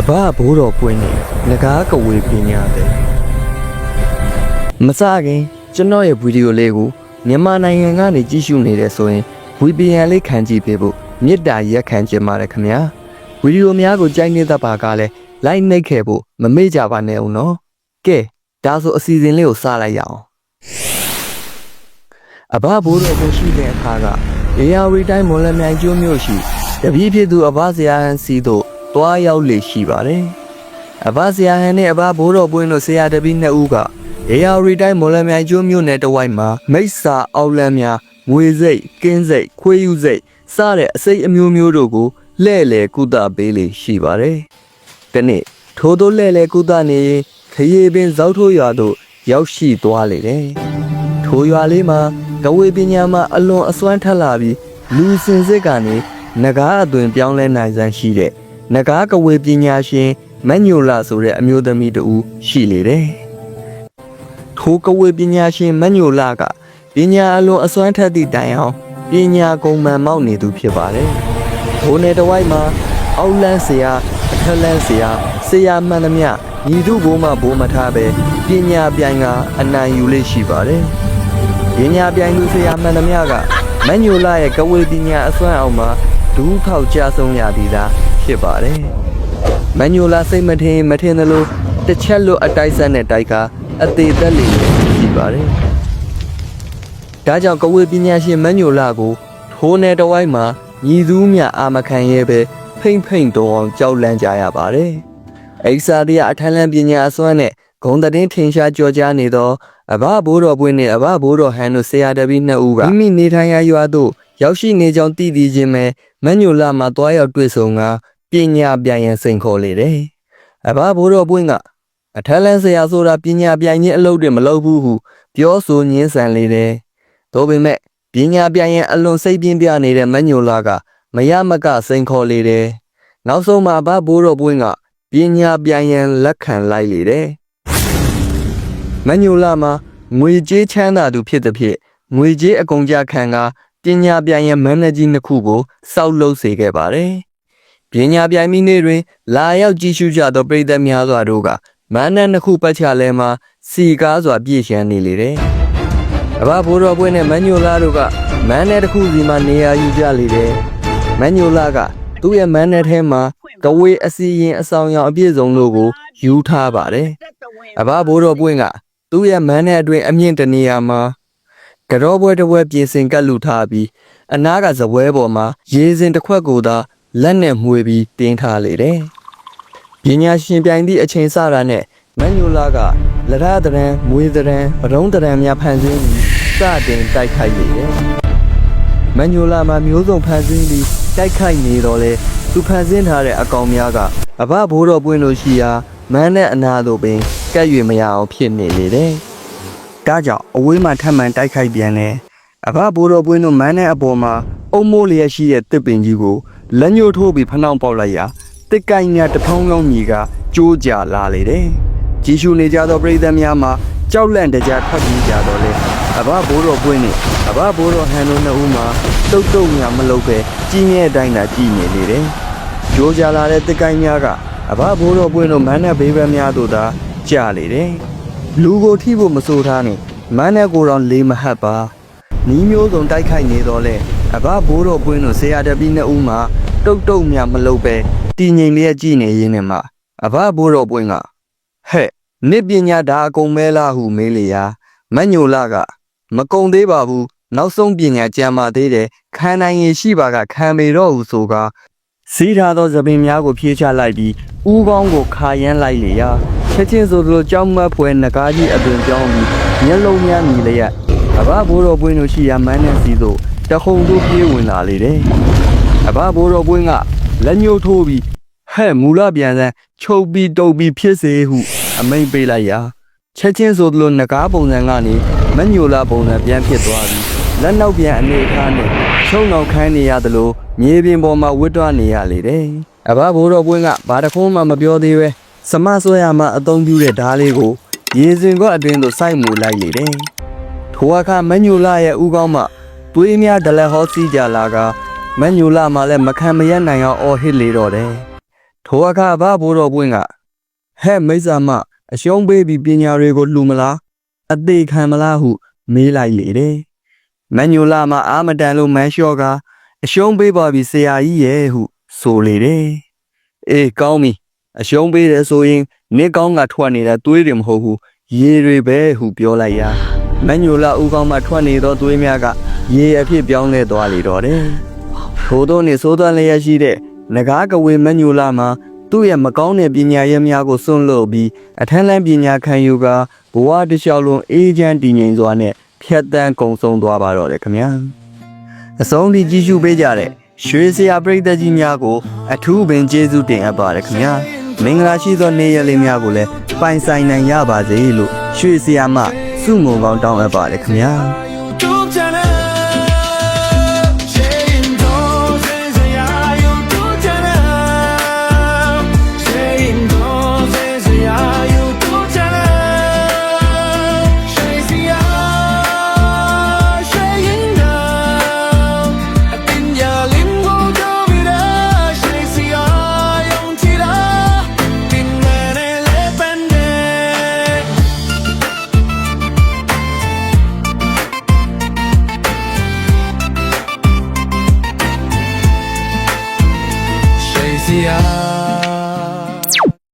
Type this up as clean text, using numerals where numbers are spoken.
အဘဘိုးတော်ပွင့်နေငကားကဝေပညာတဲ့မစခင်ကျွန်တော်ရဲ့ဗီဒီယိုလေးကိုမြန်မာနိုင်ငံကနေကြည့်ရှုနေတယ်ဆိုရင် VPN လေးခံကြည့်ပေးဖို့မြစ်တာရက်ခံချင်ပါတယ်ခင်ဗျာဗီဒီယိုများကိုကြိုက်နေတဲ့ပါကလည်း like နှိပ်ခဲ့ဖို့မမေ့ကြပါနဲ့ဦးနော်ကဲဒါဆိုအစီအစဉ်လေးကိုစလိုက်ရအောင်အဘဘိုးတော်ကိုရှိတဲ့အခါကရေယာရီတိုင်းမော်လမြိုင်ကျွန်းမြို့ရှိတပည့်ဖြစ်သူအဘဆရာဟန်စီတို့တွားရောက်လေရှိပါတယ်အဘဆရာဟန်နဲ့အဘဘိုးတော်ပွင့်တို့ဆရာတပည့်နှစ်ဦးကရေယာရီတိုင်းမော်လမြိုင်ကျွန်းမြို့နယ်တဝိုက်မှာမိစ္ဆာအောက်လန်းများငွေစိတ်ကင်းစိတ်ခွေးယူစိတ်စတဲ့အစိတ်အမျိုးမျိုးတို့ကိုလှဲ့လေကုသပေးလေရှိပါတယ်ဒီနေ့ထိုးတို့လှဲ့လေကုသနေရင်ခရီးပင်ဇောက်ထိုးရွာသို့ရောက်ရှိသွားလေတယ်ထိုရွာလေးမှာကဝေပညာမှာအလွန်အစွမ်းထက်လာပြီးလူစင်စစ်ကနေနဂါးအသွင်ပြောင်းလဲနိုင်စမ်းရှိတဲ့နဂါးကဝေပညာရှင်မညိုလာဆိုတဲ့အမျိုးသမီးတူရှိလေတယ်ထိုကဝေပညာရှင်မညိုလာကပညာအလွန်အစွမ်းထက်သည့်တိုင်အောင်ပညာကုန်မှန်မောက်နေသူဖြစ်ပါတယ်။ထိုနယ်တဝိုက်မှာအောက်လန်းဆရာအထက်လန်းဆရာမှန်သမျှညီသူဘိုးမဘိုးမထားပဲပညာပြိုင်ကအနိုင်ယူလေးရှိပါတယ်။ပညာပြိုင်သူဆရာမှန်သမျှကမညိုလာရဲ့ကဝေပညာအစွမ်းအောင်မှာဒူးထောက်ကြဆုံးရသည်သာဖြစ်ပါတယ်။မညိုလာစိတ်မထင်သလိုတစ်ချက်လို့အတိုက်ဆက်နဲ့တိုက်ကအသေးသက်လေးရှိပါတယ်။ဒါကြောင့်ကဝေပညာရှင်မညိုလာကိုထိုးနယ်တဝိုက်မှာညီသူမြအာမခံရဲပဲဖိမ့်တော်အောင်ကြောက်လန့်ကြရပါတယ်။အိစာရီအထက်လန်းပညာအစွမ်းနဲ့ဂုံတည်ထင်ရှားကြော်ကြားနေသောအဘဘိုးတော်ပွင့်နဲ့အဘဘိုးတော်ဟန်တို့ဆရာတပည့်နှစ်ဦးကမိမိနေထိုင်ရာရွာသို့ရောက်ရှိနေကြောင်းသိသိချင်းပဲမညိုလာမှာတွားရောက်တွေ့ဆုံကပညာပြိုင်ရန်စိန်ခေါ်လေတယ်။အဘဘိုးတော်ပွင့်ကအထက်လန်းဆရာဆိုတာပညာပြိုင်ခြင်းအလုပ်တွေမလုပ်ဘူးဟုပြောဆိုညင်းဆန်လေတယ်။သို့ပေမဲ့ပညာပြိုင်ရန်အလွန်စိတ်ပြင်းပြနေတဲ့မညိုလာကမရမကစိန်ခေါ်လေတယ်။နောက်ဆုံးမှာဘဘိုးတော်ပွင့်ကပညာပြိုင်ရန်လက်ခံလိုက်လေတယ်။မညိုလာမှာငွေကြေးချမ်းသာသူဖြစ်သည်ဖြင့်ငွေကြေးအကုန်ကြခံကပညာပြိုင်ရန်မန်နေဂျာနှစ်ခုကိုစောက်လုပ်စေခဲ့ပါတယ်။ပညာပြိုင်မိနေ့တွင်လာရောက်ကြည့်ရှုကြသောပရိသတ်များစွာတို့ကမန်းနဲ့နှစ်ခုပတ်ချလဲမှာစီကားစွာပြည့်ရှမ်းနေလေတယ်။အဘဘိုးတော်ပွင့်နဲ့မညိုလာတို့ကမန်းနဲ့တစ်ခုစီမှာနေရာယူကြလေတယ်။မညိုလာကသူ့ရဲ့မန်းနဲ့ထဲမှာကဝေအစီရင်အဆောင်ရောင်အပြည့်စုံတို့ကိုယူထားပါတယ်။အဘဘိုးတော်ပွင့်ကသူ့ရဲ့မန်းနဲ့အတွင်အမြင့်တနေရာမှာကြောပွဲတစ်ပွဲပြင်ဆင်ကတ်လူထားပြီးအနားကဇပွဲပေါ်မှာရေစင်တစ်ခွက်ကိုသာလက်နဲ့မှွေပြီးတင်းထားလေတယ်။ပညာရှင်ပြိုင်သည့်အချိန်စတာနဲ့မညိုလာကလရဒရန်မွေဒရန်ပရုံးဒရန်များဖန်ဆင်းပြီးစတင်တိုက်ခိုက်လေတယ်။မညိုလာမှာမျိုးစုံဖန်ဆင်းပြီးတိုက်ခိုက်နေတော့လေသူဖန်ဆင်းထားတဲ့အကောင်များကအဘဘိုးတော်ပွင့်လို့ရှိရာမန်းနဲ့အနာတို့ပင်ကဲ့ရွေမရအောင်ဖြစ်နေလေတယ်။ဒါကြောင့်အဝေးမှာထပ်မံတိုက်ခိုက်ပြန်တယ်။အဘဘိုးတော်ပွင့်တို့မန်းနဲ့အပေါ်မှာအုံမိုးလျက်ရှိတဲ့တစ်ပင်ကြီးကိုလက်ညှိုးထိုးပြီးဖနှောင်းပေါက်လိုက်ရာတစ်ကိုင်းများတထောင်းလုံးကြီးကကျိုးကြလာလေတယ်။ကြီးရှုနေကြသောပရိသတ်များမှာကြောက်လန့်တကြားထွက်ပြေးကြတော့လေအဘဘိုးတော်ပွင့်နဲ့အဘဘိုးတော်ဟန်တို့နှစ်ဦးမှာတုတ်များမလုပ်ပဲကြီးငဲ့တိုင်းသာကြည်နေလေတယ်။ကျိုးကြလာတဲ့တစ်ကိုင်းများကအဘဘိုးတော်ပွင့်တို့မန်းနဲ့ဘေးဘက်များတို့သာကြလေတယ်။လူကိုထိဖို့မဆိုထားနဲ့မန်းနဲ့ကိုယ်တော်လေးမဟတ်ပါနီးမျိုးစုံတိုက်ခိုက်နေတော့လေအဘဘိုးတော်ပွင့်တို့ဆရာတပည့်နှစ်ဦးမှာတုတ်များမလုပ်ပဲတည်ငြိမ်လျက်ကြည်နေရင်းနဲ့မှအဘဘိုးတော်ပွင့်ကဟဲ့နိပညာဒါအကုန်မဲလားဟုမေးလေရာမညိုလာကမကုံသေးပါဘူးနောက်ဆုံးပညာကြံပါသေးတယ်ခံနိုင်ရင်ရှိပါကခံပေတော့ဟုဆိုကစီးထားသောသပင်များကိုဖြေးချလိုက်ပြီးဥကောင်းကိုခါရမ်းလိုက်လေရာချက်ချင်းဆိုလိုကြောက်မက်ဖွယ်ငကားကြီးအသွင်ပြောင်းပြီးမျက်လုံးများမြည်လျက်အဘဘိုးတော်ပွင့်တို့ရှိရာမန်းနဲ့စီသို့တခုံတို့ပြေးဝင်လာလေတယ်အဘဘိုးတော်ပွင့်ကလက်ညှိုးထိုးပြီးဟဲ့မူလပြန်စမ်းချုပ်ပြီးတုပ်ပြီးဖြစ်စေဟုအမိန်ပေးလိုက်ရာချက်ချင်းဆိုလိုငကားပုံစံကနေမညိုလာပုံစံပြန်ဖြစ်သွားပြီးလက်နောက်ပြန်အနေထားနဲ့ချုံနောက်ခိုင်းနေရသလိုမြေပြင်ပေါ်မှာဝတ်တွားနေရလေတယ်အဘဘိုးတော်ပွင့်ကဘာတခုမှမပြောသေးပဲစမဆွဲရမှအသုံးပြုတဲ့ဓားလေးကိုရေစင်ကအတွင်းသို့စိုက်မူလိုက်လေတယ်ထိုအခါမညိုလာရဲ့ဥကောင်းမှသွေးများဒလက်ဟောစီးကြလာကမညိုလာမှလည်းမခံမရနိုင်အောင်အော်ဟစ်လေတော့တယ် ထိုအခါအဘဘိုးတော်ပွင့်ကဟဲ့မိစ္ဆာမအရှုံးပေးပြီးပညာတွေကိုလှူမလားအသေးခံမလားဟုမေးလိုက်လေတယ်မညိုလာမှာအာမတန်လို့မန်းလျှော့ကအရှုံးပေးပါပြီဆရာကြီးရဲ့ဟုဆိုလေတယ်အေးကောင်းပြီအရှုံးပေးတယ်ဆိုရင်နစ်ကောင်းကထွက်နေတာသွေးတွေမဟုတ်ဘူးရေတွေပဲဟုပြောလိုက်ရာမညိုလာဦးကောင်းမှထွက်နေသောသွေးများကရေအဖြစ်ပြောင်းလဲသွားလေတော့တယ်ထို့သောနေသိုးသွမ်းလျက်ရှိတဲ့နဂါးကဝေမညိုလာမှာသူ့ရဲ့မကောင်းတဲ့ပညာရည်များကိုစွန့်လွတ်ပြီးအထက်လန်းပညာခံယူကာဘဝတစ်လျှောက်လုံးအေးချမ်းတည်ငြိမ်စွာနဲ့ဖြတ်တန်းကုံဆုံးသွားပါတော့တယ်ခင်ဗျာအဆုံးထိကြည့်ရှုပေးကြတဲ့ရွှေစရာပရိသတ်ကြီးများကိုအထူးပင်ကျေးဇူးတင်အပ်ပါတယ်ခင်ဗျာမင်္ဂလာရှိသောနေ့ရက်လေးများကိုလည်းပိုင်ဆိုင်နိုင်ရပါစေလို့ရွှေစရာမဆုမွန်ကောင်းတောင်းအပ်ပါတယ်ခင်ဗျာ